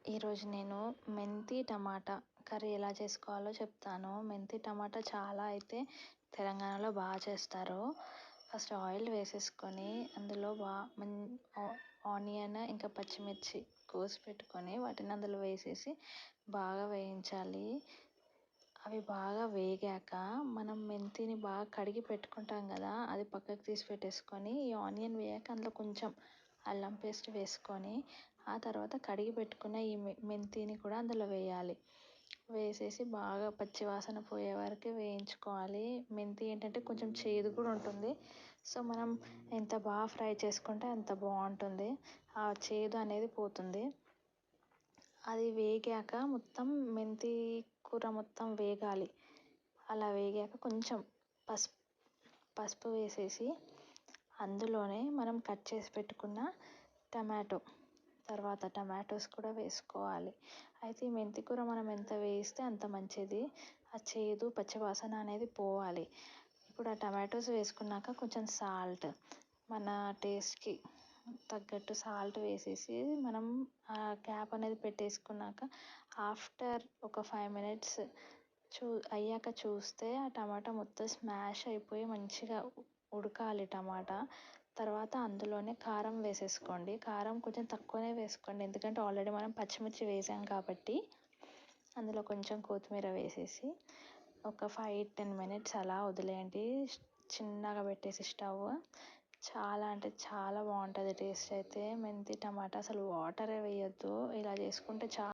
ఈరోజు నేను మెంతి టమాటా కర్రీ ఎలా చేసుకోవాలో చెప్తాను. మెంతి టమాటా చాలా అయితే తెలంగాణలో బాగా చేస్తారు. ఫస్ట్ ఆయిల్ వేసేసుకొని అందులో ఆనియన్ ఇంకా పచ్చిమిర్చి కోసి పెట్టుకొని వాటిని అందులో వేసేసి బాగా వేయించాలి. అవి బాగా వేగాక మనం మెంతిని బాగా కడిగి పెట్టుకుంటాం కదా, అది పక్కకు తీసి పెట్టేసుకొని ఈ ఆనియన్ వేయాక అందులో కొంచెం అల్లం పేస్ట్ వేసుకొని ఆ తర్వాత కడిగి పెట్టుకున్న ఈ మెంతిని కూడా అందులో వేయాలి. వేసేసి బాగా పచ్చివాసన పోయే వరకు వేయించుకోవాలి. మెంతి ఏంటంటే కొంచెం చేదు కూడా ఉంటుంది. సో మనం ఎంత బాగా ఫ్రై చేసుకుంటే అంత బాగుంటుంది. ఆ చేదు అనేది పోతుంది. అది వేగాక మొత్తం మెంతి కూర మొత్తం వేగాలి. అలా వేగాక కొంచెం పసుపు వేసేసి అందులోనే మనం కట్ చేసి పెట్టుకున్న టమాటోస్ కూడా వేసుకోవాలి. అయితే ఈ మెంతి కూర మనం ఎంత వేయిస్తే అంత మంచిది. ఆ చేదు పచ్చివాసన అనేది పోవాలి. ఇప్పుడు ఆ టమాటోస్ వేసుకున్నాక కొంచెం సాల్ట్, మన టేస్ట్కి తగ్గట్టు సాల్ట్ వేసేసి మనం ఆ క్యాప్ అనేది పెట్టేసుకున్నాక ఆఫ్టర్ ఒక 5 minutes అయ్యాక చూస్తే ఆ టమాటా మొత్తం స్మాష్ అయిపోయి మంచిగా ఉడకాలి టమాటా. తర్వాత అందులోనే కారం వేసేసుకోండి. కారం కొంచెం తక్కువనే వేసుకోండి, ఎందుకంటే ఆల్రెడీ మనం పచ్చిమిర్చి వేసాం కాబట్టి. అందులో కొంచెం కొత్తిమీర వేసేసి ఒక 5-10 minutes అలా వదిలేయండి, చిన్నగా పెట్టేసి స్టవ్. చాలా అంటే చాలా బాగుంటుంది టేస్ట్ అయితే. మెంతి టమాటా అసలు వాటరే వేయొద్దు, ఇలా చేసుకుంటే చాలా